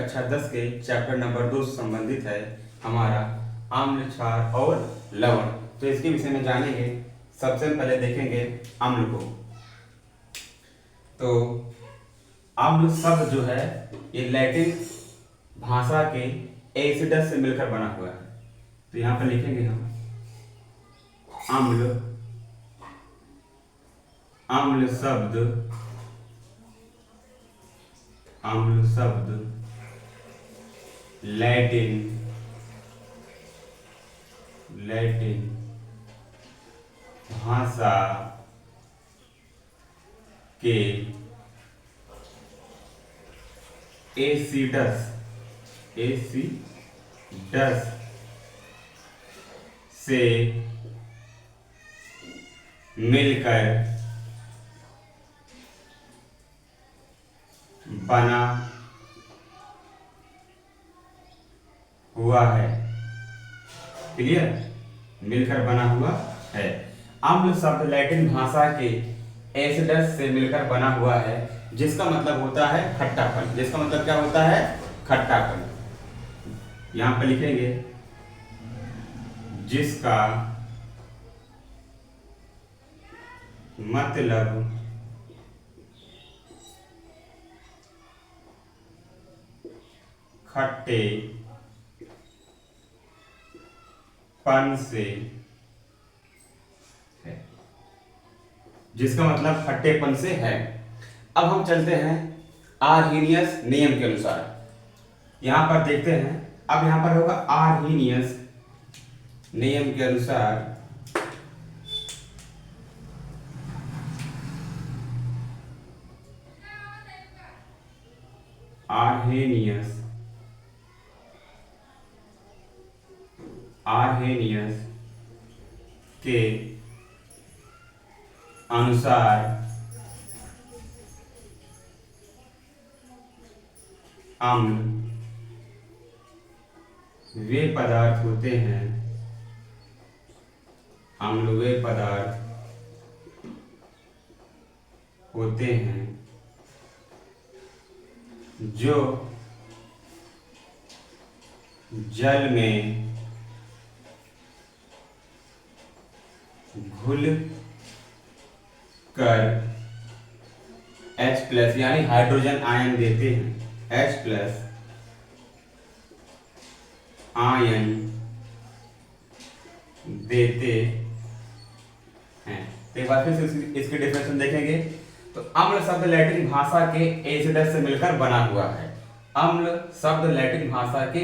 कक्षा 10 के chapter number 2 से संबंधित है हमारा अम्ल, क्षार और लवण। तो इसके विषय में जानेंगे। सबसे पहले देखेंगे अम्ल को। तो अम्ल शब्द जो है ये लैटिन भाषा के एसिडस से मिलकर बना हुआ है। तो यहाँ पर लिखेंगे हम अम्ल। अम्ल शब्द लैटिन भाषा के एसिडस से मिलकर बना हुआ है। क्लियर? मिलकर बना हुआ है। अम्ल शब्द लैटिन भाषा के एसिडस से मिलकर बना हुआ है, जिसका मतलब होता है खट्टापन। जिसका मतलब क्या होता है? खट्टापन। यहां पर लिखेंगे जिसका मतलब खट्टेपन से है। जिसका मतलब खट्टेपन से है। अब हम चलते हैं आर्हेनियस नियम के अनुसार। यहां पर देखते हैं। अब यहां पर होगा आर्हेनियस नियम के अनुसार आर्हेनियस के अनुसार अम्ल वे पदार्थ होते हैं जो जल में घुल कर H+ यानी हाइड्रोजन आयन देते हैं। H+ आयन देते हैं। तो एक बार फिर से इसके डेफिनेशन देखेंगे। तो अम्ल शब्द लैटिन भाषा के एसिडस से मिलकर बना हुआ है। अम्ल शब्द लैटिन भाषा के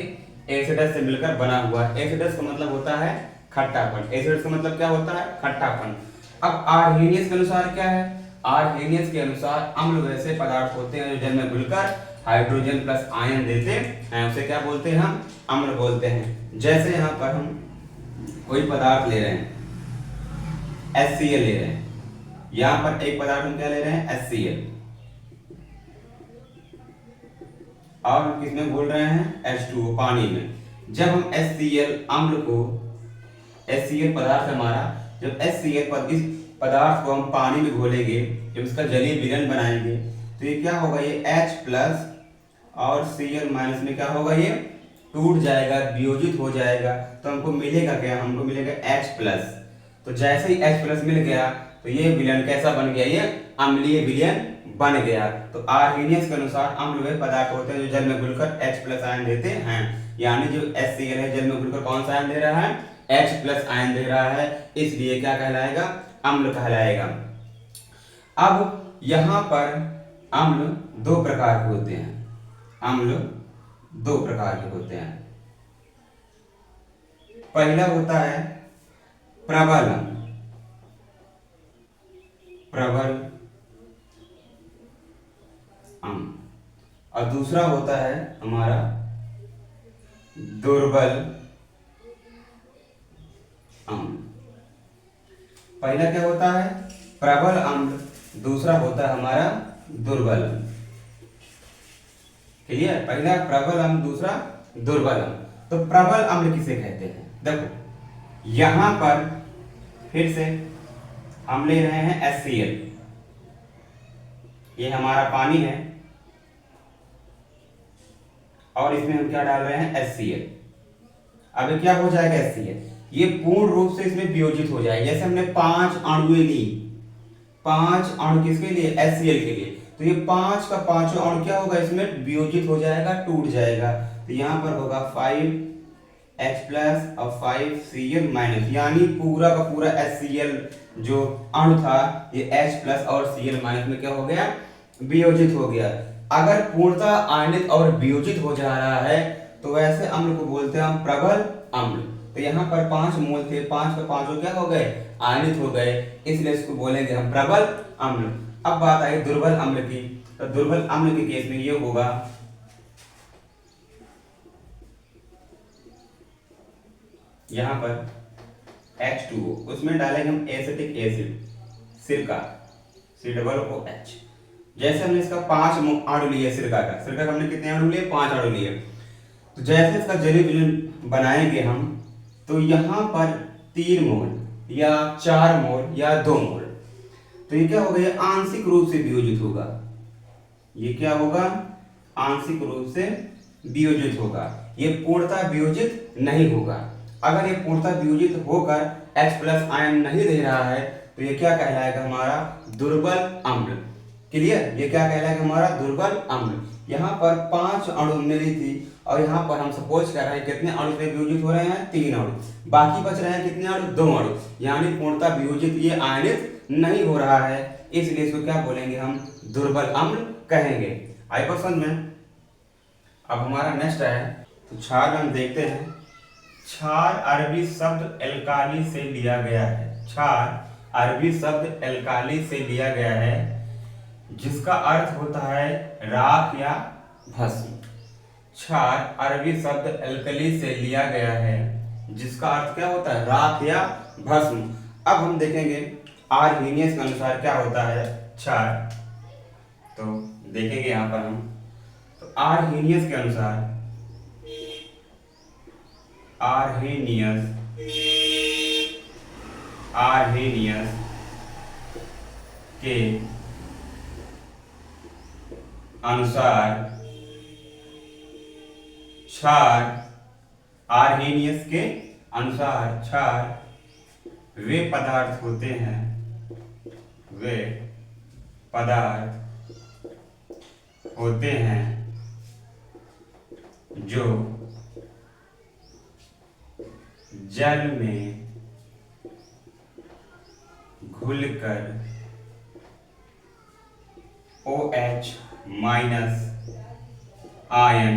एसिडस से मिलकर बना हुआ है। एसिडस का मतलब होता है खट्टापन। एसिडस का मतलब क्या होता है? खट्टापन। अब आर्हेनियस के अनुसार क्या है? आर्हेनियस के अनुसार अम्ल वैसे पदार्थ होते हैं जो जल में घुलकर हाइड्रोजन प्लस आयन देते हैं। उसे क्या बोलते हैं? हम अम्ल बोलते हैं। जैसे यहाँ पर हम कोई पदार्थ ले रहे हैं, HCl ले रहे हैं। यहाँ पर एक पदार्थ हम क्या ले रहे हैं? HCl। और हम किसमें घोल रहे हैं? H2O, पानी में। जब हम HCl अम्ल को, HCl पदार्थ हमारा, जब HCl इस पदार्थ को हम पानी में घोलेंगे, जब इसका जलीय विलयन बनाएंगे, तो ये क्या होगा? ये H+ और Cl- में क्या होगा? ये टूट जाएगा, वियोजित हो जाएगा। तो हमको मिलेगा क्या? हमको मिलेगा H+। तो जैसे ही H+ मिल गया तो ये विलयन कैसा बन गया? ये अम्लीय विलयन बन गया। तो आर्हेनियस के अनुसार अम्ल वे पदार्थ होते हैं जो जल में घुलकर H+ आयन देते हैं। यानी जो HCl है जल में घुलकर कौन सा आयन दे रहा है? H+ आयन दे रहा है। इसलिए क्या कहलाएगा? अम्ल कहलाएगा। अब यहां पर अम्ल दो प्रकार के होते हैं। पहला होता है प्रबल अम्ल, और दूसरा होता है हमारा दुर्बल अम्ल। पहला क्या होता है? प्रबल अम्ल। दूसरा होता है हमारा दुर्बल अम्ल। क्लियर? पहला प्रबल अम्ल, दूसरा दुर्बल अम्ल। तो प्रबल अम्ल किसे कहते हैं? देखो यहां पर फिर से हम ले रहे हैं HCl। ये हमारा पानी है और इसमें हम क्या डाल रहे हैं HCl। अब ये क्या हो जाएगा HCl, ये पूर्ण रूप से इसमें वियोजित हो जाएगा। जैसे हमने 5 अणुएं ली, 5 अणु किसके लिए, HCl के लिए, तो ये 5 का पांचों अणु क्या होगा, इसमें वियोजित हो जाएगा, टूट जाएगा। तो यहाँ पर होगा 5H प्लस और 5Cl माइनस, यानी पूरा का पूरा HCl जो अणु था ये H प्लस और Cl माइनस में क्या हो गया, वियोजित हो गया। अगर पूर्णतः आयनित और वियोजित हो जा रहा है तो वैसे अम्ल को बोलते हैं हम प्रबल अम्ल। तो यहाँ पर 5 मोल थे, 5 का पांचों क्या हो गए, आयनित हो गए, इसलिए इसको बोलेंगे हम प्रबल अम्ल। अब बात आई दुर्बल अम्ल की, तो दुर्बल अम्ल के केस में ये होगा, यहाँ पर H2O, उसमें डालेंगे हम एसिटिक एसिड, सिरका, COOH। जैसे हमने इसका 5 अणु लिए सिरका का हमने कितने अणु लिए, 5 अणु लिए। तो जैसे इसका जलीय विलयन बनाएंगे हम, तो यहाँ पर 3 मोल या 4 मोल या 2 मोल, तो ये क्या होगा, ये आंशिक रूप से वियोजित होगा। ये क्या होगा, आंशिक रूप से वियोजित होगा, ये पूर्णतः वियोजित नहीं होगा। अगर ये पूर्णतः वियोजित होकर H प्लस आयन नहीं दे रहा है तो ये क्या कहलाएगा, हमारा दुर्बल अम्ल। क्लियर, ये क्या कहलाएगा, हमारा दुर्बल अम्ल। यहाँ पर 5 अणु मिली थी और यहाँ पर हम सपोज कर रहे हैं कितने अणु से वियोजित हो रहे हैं, 3 अणु, बाकी बच रहे हैं कितने अणु, 2 अणु, यानी पूर्णतः वियोजित ये आयनित नहीं हो रहा है, इसलिए इसको क्या बोलेंगे, हम दुर्बल अम्ल कहेंगे। आई क्वेश्चन में। अब हमारा नेक्स्ट है, तो क्षार में हम देखते हैं, क्षार अरबी शब्द एल्काली से लिया गया है। क्षार अरबी शब्द एल्काली से लिया गया है, जिसका अर्थ होता है राख या भस्म। क्षार अरबी शब्द एल्कली से लिया गया है, जिसका अर्थ क्या होता है, राख या भस्म। अब हम देखेंगे आर्हेनियस के अनुसार क्या होता है क्षार, तो देखेंगे यहाँ पर हम, तो आर्हेनियस के अनुसार, आर्हेनियस के अनुसार क्षार, आर्हेनियस के अनुसार क्षार वे पदार्थ होते हैं, वे पदार्थ होते हैं जो जल में घुलकर OH माइनस आयन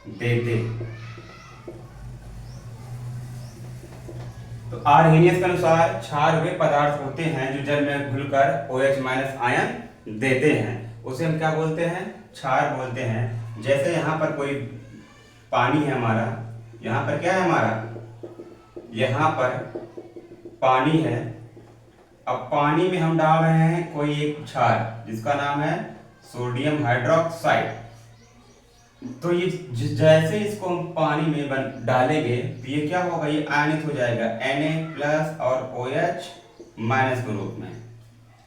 देते। तो आर्हेनियस के अनुसार क्षार वे पदार्थ होते हैं जो जल में घुलकर OH माइनस आयन देते हैं, उसे हम क्या बोलते हैं, क्षार बोलते हैं। जैसे यहाँ पर कोई पानी है हमारा, यहाँ पर क्या है हमारा, यहाँ पर पानी है, अब पानी में हम डाल रहे हैं कोई एक क्षार जिसका नाम है सोडियम हाइड्रोक्साइड। तो ये जैसे इसको हम पानी में डालेंगे तो ये क्या होगा, ये आयनित हो जाएगा Na प्लस और OH माइनस के रूप में,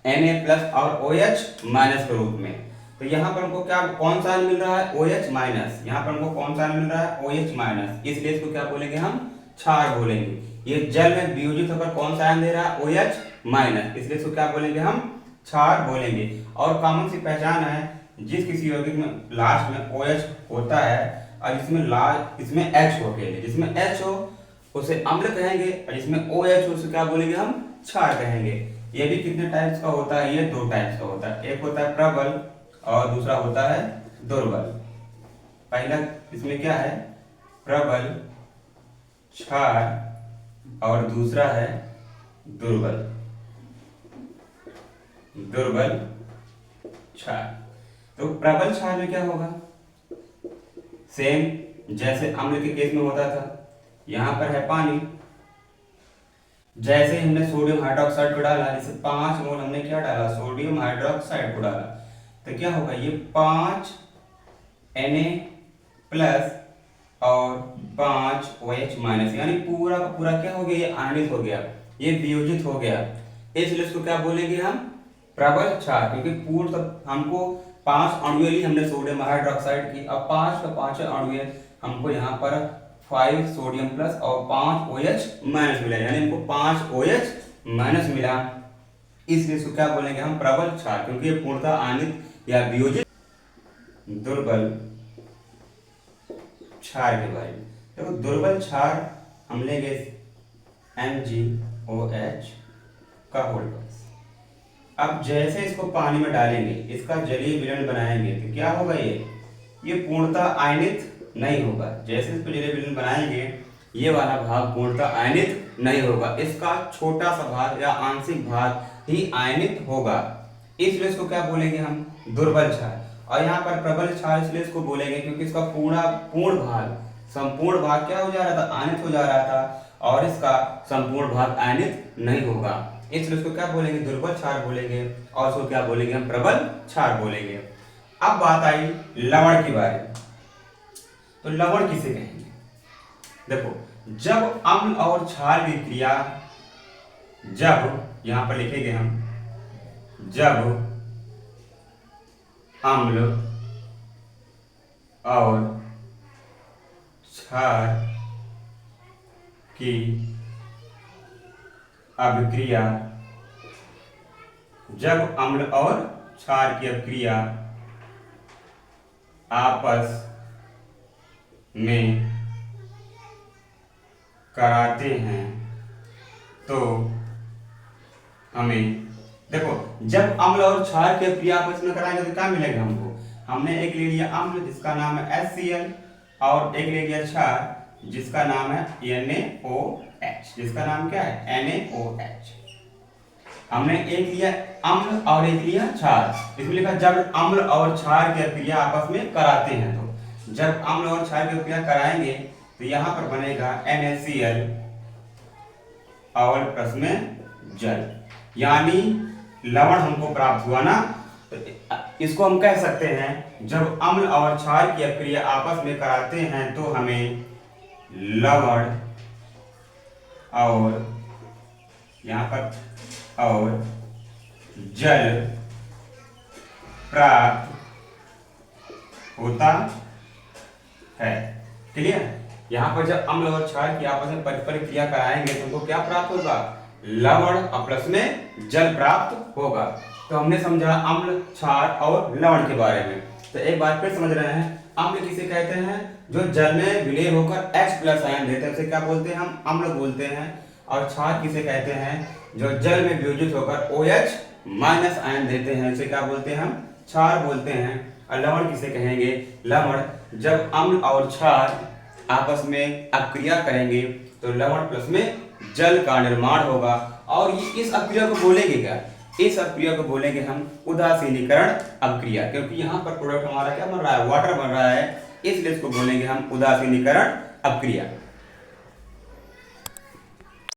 Na प्लस और OH माइनस के रूप में। तो यहाँ पर हमको क्या, कौन सा आयन मिल रहा है, OH माइनस, यहाँ पर हमको कौन सा आयन मिल रहा है, OH माइनस, इसलिए इसको क्या बोलेंगे, हम क्षार बोलेंगे। ये जल में वियोजित होकर कौन सा आयन दे रहा है, OH माइनस, इसलिए इसको क्या बोलेंगे, हम क्षार बोलेंगे। और कॉमन सी पहचान है, जिस किसी यौगिक में लास्ट में OH होता है और इसमें H हो अकेले, जिसमें H हो उसे अम्ल कहेंगे और जिसमें OH हो उसे क्या बोलेंगे, हम क्षार कहेंगे। ये भी कितने टाइप्स का होता है, ये 2 टाइप्स का होता है, एक होता है प्रबल और दूसरा होता है दुर्बल। पहला इसमें क्या है, प्रबल क्षार और दूसरा है दुर्बल क्षार। तो प्रबल क्षार में क्या होगा, सेम जैसे अम्ल के केस में होता था, यहां पर है पानी, जैसे हमने सोडियम हाइड्रोक्साइड को डाला, जैसे 5 मोल हमने क्या डाला, सोडियम हाइड्रोक्साइड को डाला, तो क्या होगा, ये 5 Na प्लस और 5 OH माइनस, यानी पूरा का पूरा क्या हो गया, ये आयनित हो गया, ये वियोजित हो गया, इसलिए इसको क्या बोलेंगे, हम प्रबल क्षार, क्योंकि पूर्ण हमको 5 अणुएं ली हमने सोडियम हाइड्रोक्साइड की। अब 5 का 5 अणुएं हमको यहाँ पर 5 सोडियम प्लस और 5 OH माइनस मिला, यानी हमको 5 OH माइनस मिला। इसलिए इसको क्या बोलेंगे हम? प्रबल क्षार, क्योंकि ये पूर्णतः आयनित या वियोजित दुर्बल क्षार के बारे में। देखो दुर्बल क्षार हम लेंगे MgOH का होल प्लस। अब जैसे इसको पानी में डालेंगे, इसका जलीय विलयन बनाएंगे, तो क्या होगा? ये पूर्णतः आयनित नहीं होगा। जैसे इसको जलीय विलयन बनाएंगे, ये वाला भाग पूर्णतः आयनित नहीं होगा, इसका छोटा सा भाग या आंशिक भाग ही आयनित होगा। इसलिए इसको क्या बोलेंगे हम? दुर्बल क्षार। और यहाँ पर प्रबल क्षार इसलिए इसको बोलेंगे क्योंकि इसका पूर्ण भाग, संपूर्ण भाग क्या हो जा रहा था? आयनित हो जा रहा था, और इसका संपूर्ण भाग आयनित नहीं होगा। इसलिए इसको क्या बोलेंगे? दुर्बल क्षार बोलेंगे, और इसको क्या बोलेंगे हम? प्रबल क्षार बोलेंगे। अब बात आई लवण के बारे में। तो लवण किसे कहेंगे? देखो जब अम्ल और क्षार की क्रिया, जब यहां पर लिखेंगे हम, जब अम्ल और क्षार की अभिक्रिया, जब अम्ल और क्षार की अभिक्रिया आपस में कराते हैं तो हमें, देखो जब अम्ल और क्षार की अभिक्रिया आपस में कराएंगे तो क्या मिलेगा हमको? हमने एक ले लिया अम्ल जिसका नाम है HCl, और एक ले लिया क्षार जिसका नाम है NaOH, जिसका नाम क्या है? NaOH। हमने एक लिया अम्ल और एक लिया क्षार। इसमें लिखा जब अम्ल और क्षार की अभिक्रिया आपस में कराते हैं, तो जब अम्ल और क्षार की अभिक्रिया कराएंगे तो यहां पर बनेगा NaCl और प्लस में जल, यानी लवण हमको प्राप्त हुआ ना। तो इसको हम कह सकते हैं जब अम्ल और क्षार की अभिक्रिया आपस में कराते हैं तो हमें लवण और यहाँ पर और जल प्राप्त होता है। क्लियर? यहाँ पर जब अम्ल और क्षार की आपस में परस्पर क्रिया कराएंगे तो हमको क्या प्राप्त होगा? लवण और प्लस में जल प्राप्त होगा। तो हमने समझा अम्ल, क्षार और लवण के बारे में। तो एक बार फिर समझ रहे हैं, अम्ल किसे कहते हैं? जो जल में विलय होकर H प्लस आयन देते हैं, उसे क्या बोलते हैं? हम अम्ल बोलते हैं। और क्षार किसे कहते हैं? जो जल में वियोजित होकर OH माइनस आयन देते हैं, उसे क्या बोलते हैं? हम क्षार बोलते हैं। और लवण किसे कहेंगे? लवण जब अम्ल और क्षार आपस में अपक्रिया करेंगे तो लवण प्लस में जल का निर्माण होगा। और इस अपक्रिया को बोलेंगे क्या? इस अपक्रिया को बोलेंगे हम उदासीनीकरण अपक्रिया, क्योंकि यहाँ पर प्रोडक्ट हमारा क्या बन रहा है? वाटर बन रहा है, इसलिए इसको बोलेंगे हम उदासीनीकरण अपक्रिया।